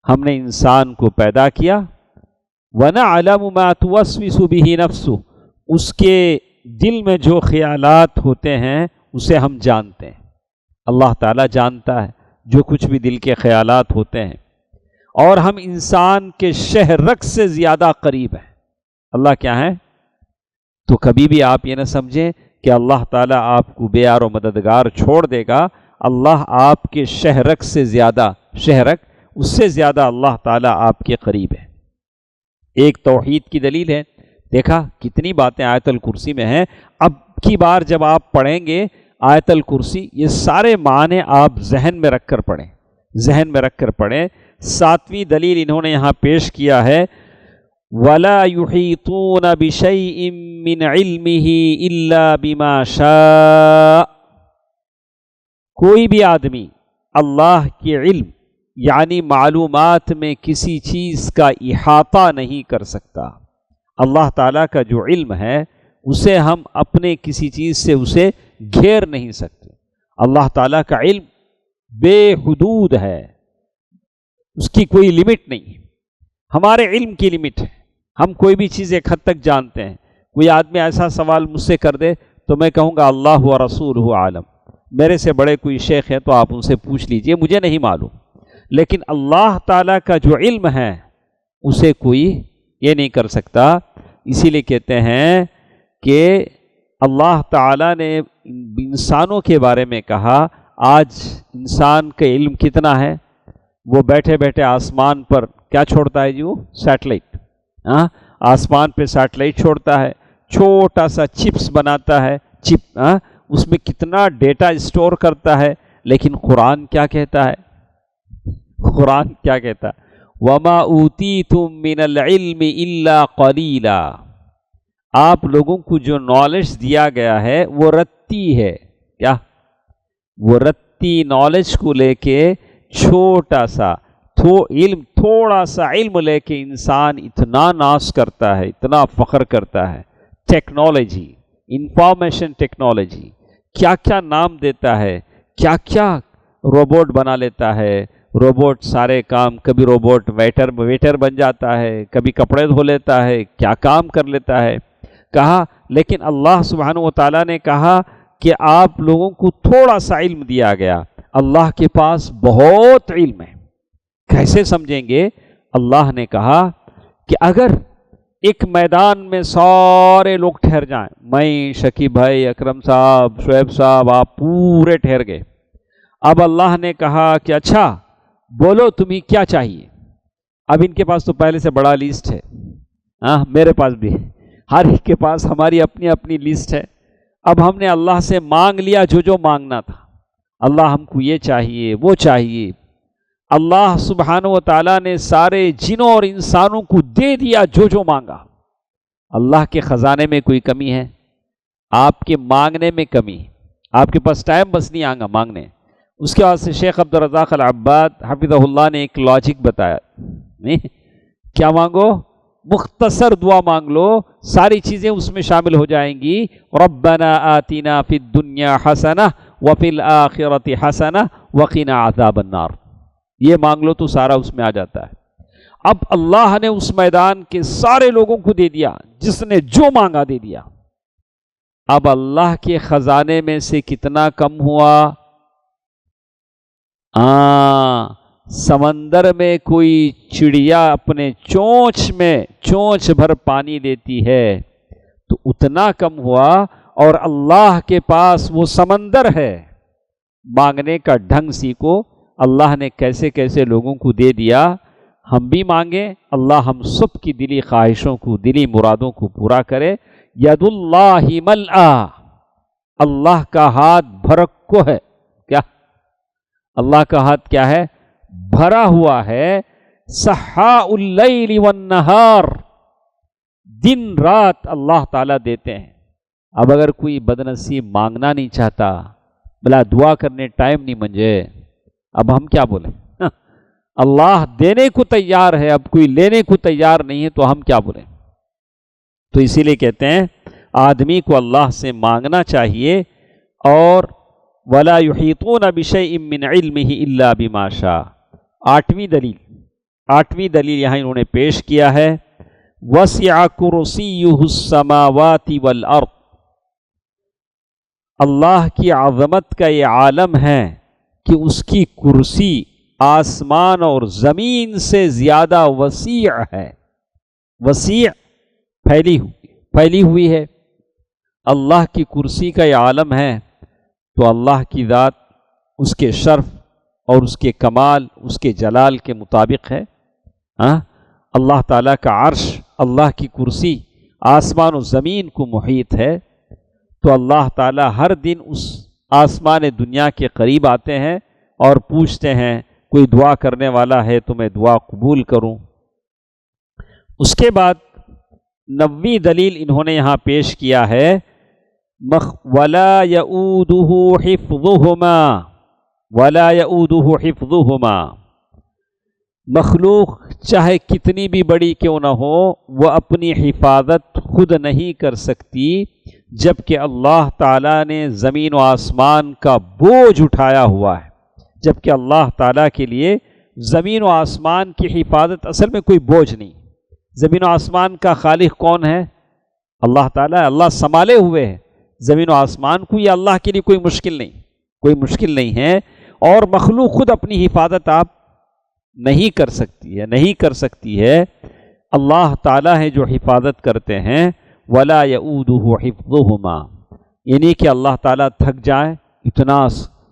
ہم نے انسان کو پیدا کیا، وَنَعْلَمُ مَا تُوَسْوِسُ بِهِ نَفْسُهُ، اس کے دل میں جو خیالات ہوتے ہیں اسے ہم جانتے ہیں۔ اللہ تعالیٰ جانتا ہے جو کچھ بھی دل کے خیالات ہوتے ہیں، اور ہم انسان کے شہرک سے زیادہ قریب ہیں۔ اللہ کیا ہے؟ تو کبھی بھی آپ یہ نہ سمجھیں کہ اللہ تعالیٰ آپ کو بے یار و مددگار چھوڑ دے گا۔ اللہ آپ کے شہرک سے زیادہ، شہرک اس سے زیادہ اللہ تعالیٰ آپ کے قریب ہے۔ ایک توحید کی دلیل ہے، دیکھا کتنی باتیں آیت الکرسی میں ہیں۔ اب کی بار جب آپ پڑھیں گے آیت الکرسی، یہ سارے معنی آپ ذہن میں رکھ کر پڑھیں، ذہن میں رکھ کر پڑھیں۔ ساتویں دلیل انہوں نے یہاں پیش کیا ہے وَلَا يُحِيطُونَ بِشَيْءٍ مِّنْ عِلْمِهِ إِلَّا بِمَا شَاءَ۔ کوئی بھی آدمی اللہ کے علم یعنی معلومات میں کسی چیز کا احاطہ نہیں کر سکتا۔ اللہ تعالیٰ کا جو علم ہے اسے ہم اپنے کسی چیز سے اسے گھیر نہیں سکتے۔ اللہ تعالیٰ کا علم بے حدود ہے، اس کی کوئی لمٹ نہیں۔ ہمارے علم کی لمٹ ہے، ہم کوئی بھی چیز ایک حد تک جانتے ہیں۔ کوئی آدمی ایسا سوال مجھ سے کر دے تو میں کہوں گا اللہ و رسولہ عالم، میرے سے بڑے کوئی شیخ ہیں تو آپ ان سے پوچھ لیجئے، مجھے نہیں معلوم۔ لیکن اللہ تعالیٰ کا جو علم ہے اسے کوئی یہ نہیں کر سکتا۔ اسی لیے کہتے ہیں کہ اللہ تعالیٰ نے انسانوں کے بارے میں کہا آج انسان کا علم کتنا ہے، وہ بیٹھے بیٹھے آسمان پر کیا چھوڑتا ہے جی؟ وہ سیٹلائٹ، آسمان پہ سیٹلائٹ چھوڑتا ہے، چھوٹا سا چپس بناتا ہے، چپ اس میں کتنا ڈیٹا اسٹور کرتا ہے۔ لیکن قرآن کیا کہتا ہے؟ قرآن کیا کہتا ہے؟ وَمَا أُوتِيتُم مِّنَ الْعِلْمِ إِلَّا قَلِيلًا۔ آپ لوگوں کو جو نالج دیا گیا ہے وہ رتی ہے، کیا؟ وہ رتی نالج کو لے کے چھوٹا سا تھوڑا سا علم لے کے انسان اتنا ناز کرتا ہے، اتنا فخر کرتا ہے۔ ٹیکنالوجی، انفارمیشن ٹیکنالوجی، کیا کیا نام دیتا ہے، کیا کیا روبوٹ بنا لیتا ہے۔ روبوٹ سارے کام، کبھی روبوٹ ویٹر بن جاتا ہے، کبھی کپڑے دھو لیتا ہے، کیا کام کر لیتا ہے۔ کہا لیکن اللہ سبحانہ و تعالیٰ نے کہا کہ آپ لوگوں کو تھوڑا سا علم دیا گیا، اللہ کے پاس بہت علم ہے۔ کیسے سمجھیں گے؟ اللہ نے کہا کہ اگر ایک میدان میں سارے لوگ ٹھہر جائیں، میں، شکیب بھائی، اکرم صاحب، شعیب صاحب، آپ پورے ٹھہر گئے۔ اب اللہ نے کہا کہ اچھا بولو تمہیں کیا چاہیے۔ اب ان کے پاس تو پہلے سے بڑا لسٹ ہے، میرے پاس بھی ہے، ہر ایک کے پاس ہماری اپنی اپنی لسٹ ہے۔ اب ہم نے اللہ سے مانگ لیا جو مانگنا تھا، اللہ ہم کو یہ چاہیے وہ چاہیے۔ اللہ سبحانہ و تعالیٰ نے سارے جنوں اور انسانوں کو دے دیا جو مانگا۔ اللہ کے خزانے میں کوئی کمی ہے؟ آپ کے مانگنے میں کمی، آپ کے پاس ٹائم بس نہیں آئے گا مانگنے۔ اس کے بعد سے شیخ عبدالرزاق العباد حفظہ اللہ نے ایک لاجک بتایا، نہیں کیا مانگو؟ مختصر دعا مانگ لو، ساری چیزیں اس میں شامل ہو جائیں گی۔ ربنا آتنا فی الدنیا حسنہ وفی الآخرۃ حسنہ وقنا عذاب النار، یہ مانگ لو تو سارا اس میں آ جاتا ہے۔ اب اللہ نے اس میدان کے سارے لوگوں کو دے دیا، جس نے جو مانگا دے دیا۔ اب اللہ کے خزانے میں سے کتنا کم ہوا؟ سمندر میں کوئی چڑیا اپنے چونچ میں چونچ بھر پانی دیتی ہے تو اتنا کم ہوا، اور اللہ کے پاس وہ سمندر ہے، مانگنے کا ڈھنگ سی کو اللہ نے کیسے کیسے لوگوں کو دے دیا، ہم بھی مانگیں اللہ ہم سب کی دلی خواہشوں کو، دلی مرادوں کو پورا کرے۔ ید اللہ ملآ، اللہ کا ہاتھ بھرکو ہے۔ کیا اللہ کا ہاتھ کیا ہے؟ بھرا ہوا ہے۔ سحاء اللیل والنہار، دن رات اللہ تعالیٰ دیتے ہیں۔ اب اگر کوئی بدنصیب مانگنا نہیں چاہتا، بلا دعا کرنے ٹائم نہیں منجے، اب ہم کیا بولیں؟ اللہ دینے کو تیار ہے، اب کوئی لینے کو تیار نہیں ہے تو ہم کیا بولیں؟ تو اسی لیے کہتے ہیں آدمی کو اللہ سے مانگنا چاہیے۔ اور وَلَا يُحِيطُونَ بِشَيْءٍ مِّنْ عِلْمِهِ إِلَّا بِمَا شَاءَ۔ آٹھویں دلیل یہاں انہوں نے پیش کیا ہے، وَسِعَ كُرْسِيُّهُ السَّمَاوَاتِ وَالْأَرْضِ۔ اللہ کی عظمت کا یہ عالم ہے کہ اس کی کرسی آسمان اور زمین سے زیادہ وسیع ہے۔ وسیع پھیلی ہوئی ہے۔ اللہ کی کرسی کا یہ عالم ہے تو اللہ کی ذات اس کے شرف اور اس کے کمال، اس کے جلال کے مطابق ہے۔ اللہ تعالیٰ کا عرش، اللہ کی کرسی آسمان و زمین کو محیط ہے، تو اللہ تعالیٰ ہر دن اس آسمان دنیا کے قریب آتے ہیں اور پوچھتے ہیں کوئی دعا کرنے والا ہے تو میں دعا قبول کروں۔ اس کے بعد 9ویں دلیل انہوں نے یہاں پیش کیا ہے، وَلَا يَؤُودُهُ حِفْظُهُمَا، وَلَا يَؤُودُهُ حِفْظُهُمَا۔ مخلوق چاہے کتنی بھی بڑی کیوں نہ ہو، وہ اپنی حفاظت خود نہیں کر سکتی، جبکہ اللہ تعالیٰ نے زمین و آسمان کا بوجھ اٹھایا ہوا ہے۔ جبکہ اللہ تعالیٰ کے لیے زمین و آسمان کی حفاظت اصل میں کوئی بوجھ نہیں۔ زمین و آسمان کا خالق کون ہے؟ اللہ تعالیٰ۔ اللہ سنبھالے ہوئے ہے زمین و آسمان کو، یہ اللہ کے لیے کوئی مشکل نہیں ہے۔ اور مخلوق خود اپنی حفاظت آپ نہیں کر سکتی ہے، اللہ تعالیٰ ہے جو حفاظت کرتے ہیں۔ وَلَا يَؤُودُهُ حِفْظُهُمَا، یعنی کہ اللہ تعالیٰ تھک جائے اتنا۔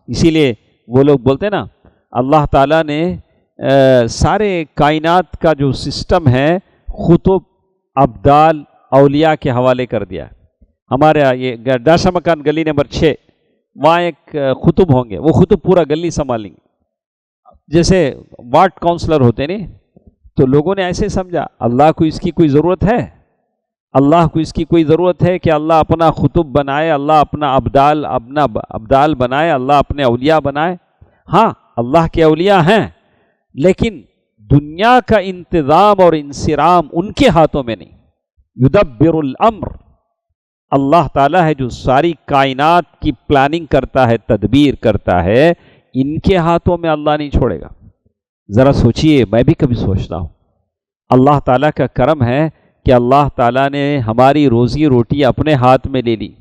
اسی لیے وہ لوگ بولتے ہیں نا، اللہ تعالیٰ نے سارے کائنات کا جو سسٹم ہے خطب، ابدال، اولیاء کے حوالے کر دیا۔ ہمارے یہ ڈاشا مکان گلی نمبر 6، وہاں ایک خطب ہوں گے، وہ خطب پورا گلی سنبھالیں گے۔ جیسے وارڈ کاؤنسلر ہوتے نہیں، تو لوگوں نے ایسے سمجھا اللہ کو اس کی کوئی ضرورت ہے، اللہ کو اس کی کوئی ضرورت ہے کہ اللہ اپنا خطب بنائے، اللہ اپنا ابدال بنائے، اللہ اپنے اولیاء بنائے۔ ہاں اللہ کے اولیاء ہیں، لیکن دنیا کا انتظام اور انصرام ان کے ہاتھوں میں نہیں۔ یدبر الامر، اللہ تعالیٰ ہے جو ساری کائنات کی پلاننگ کرتا ہے، تدبیر کرتا ہے، ان کے ہاتھوں میں اللہ نہیں چھوڑے گا۔ ذرا سوچئے، میں بھی کبھی سوچتا ہوں، اللہ تعالیٰ کا کرم ہے کہ اللہ تعالیٰ نے ہماری روزی روٹی اپنے ہاتھ میں لے لی۔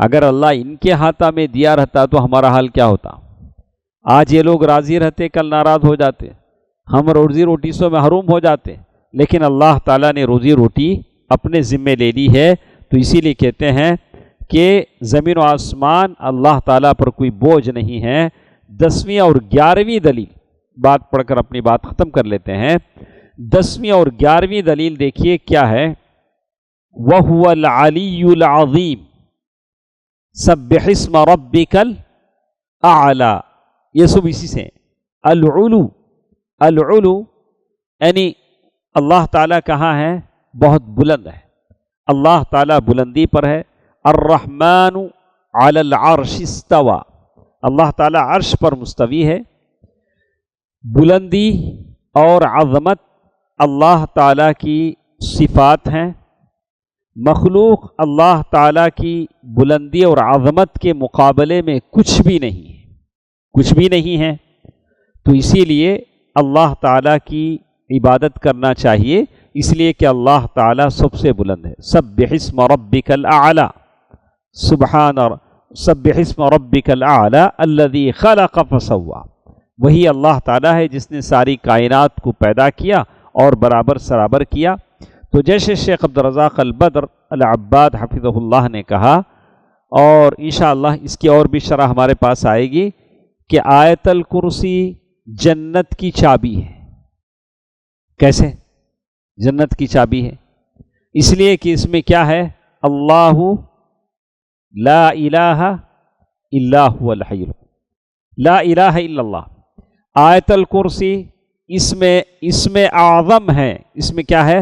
اگر اللہ ان کے ہاتھ میں دیا رہتا تو ہمارا حال کیا ہوتا؟ آج یہ لوگ راضی رہتے، کل ناراض ہو جاتے، ہم روزی روٹی سے محروم ہو جاتے۔ لیکن اللہ تعالیٰ نے روزی روٹی اپنے ذمے لے لی ہے، تو اسی لیے کہتے ہیں کہ زمین و آسمان اللہ تعالیٰ پر کوئی بوجھ نہیں ہے۔ 10ویں اور 11ویں دلیل، بات پڑھ کر اپنی بات ختم کر لیتے ہیں۔ 10ویں اور 11ویں دلیل دیکھیے کیا ہے، وَهُوَ الْعَلِيُّ الْعَظِيمُ سَبِّحِ اسْمَ رَبِّكَ الْأَعْلَى، یہ سب اسی سے العلو یعنی اللہ تعالیٰ کہاں ہے؟ بہت بلند ہے، اللہ تعالیٰ بلندی پر ہے۔ الرحمن علی العرش استوى، اللہ تعالیٰ عرش پر مستوی ہے۔ بلندی اور عظمت اللہ تعالیٰ کی صفات ہیں۔ مخلوق اللہ تعالیٰ کی بلندی اور عظمت کے مقابلے میں کچھ بھی نہیں ہے، تو اسی لیے اللہ تعالیٰ کی عبادت کرنا چاہیے، اس لیے کہ اللہ تعالیٰ سب سے بلند ہے۔ سبح اسم ربک الاعلی، سبح اسم ربک الاعلی الذی خلق فسوی، وہی اللہ تعالیٰ ہے جس نے ساری کائنات کو پیدا کیا اور برابر سرابر کیا۔ تو جیسے شیخ عبدالرزاق البدر العباد حفظہ اللہ نے کہا، اور انشاءاللہ اس کی اور بھی شرح ہمارے پاس آئے گی، کہ آیت الکرسی جنت کی چابی ہے۔ کیسے جنت کی چابی ہے؟ اس لیے کہ اس میں کیا ہے؟ اللہ لا الہ الا هو الحی القیوم، لا الہ الا اللہ۔ آیت الکرسی اسم اعظم ہے۔ اس میں کیا ہے؟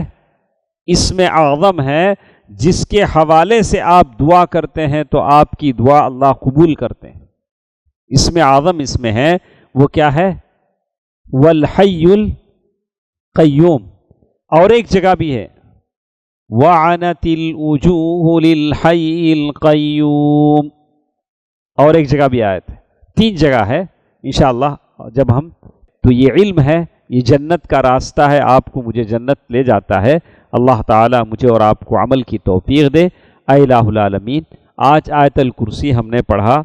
اسم اعظم ہے، جس کے حوالے سے آپ دعا کرتے ہیں تو آپ کی دعا اللہ قبول کرتے ہیں۔ اسم اعظم اس میں ہے، وہ کیا ہے؟ والحی القیوم۔ اور ایک جگہ بھی ہے وعنت الوجوہ للحی القیوم، اور ایک جگہ بھی آیت ہے۔ 3 جگہ ہے انشاءاللہ جب ہم، تو یہ علم ہے، یہ جنت کا راستہ ہے، آپ کو مجھے جنت لے جاتا ہے۔ اللہ تعالیٰ مجھے اور آپ کو عمل کی توفیق دے۔ اے الہ العالمین، آج آیت الکرسی ہم نے پڑھا،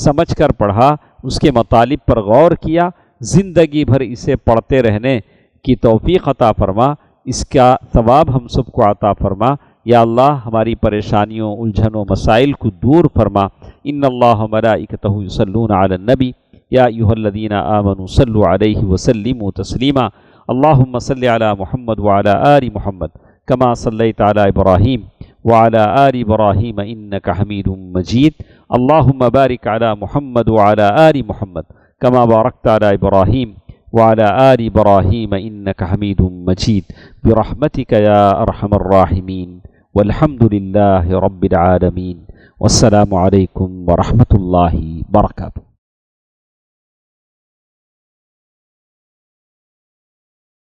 سمجھ کر پڑھا، اس کے مطالب پر غور کیا، زندگی بھر اسے پڑھتے رہنے کی توفیق عطا فرما، اس کا ثواب ہم سب کو عطا فرما۔ یا اللہ ہماری پریشانیوں، الجھنوں، مسائل کو دور فرما۔ ان اللہ ملائکتہ یصلون علی النبی یا ایھا الذین آمنوا صلوا علیہ وسلموا تسلیما۔ اللہم صل علی محمد وعلی آل محمد کما صلیت علی ابراہیم وعلی آل ابراہیم انک حمید مجید۔ اللہم بارک علی محمد وعلی آل محمد کما بارکت علی ابراہیم وعلى آل إبراهيم إنك حميد مجيد برحمتك يا أرحم الراحمين والحمد لله رب العالمين والسلام عليكم ورحمة الله وبركاته۔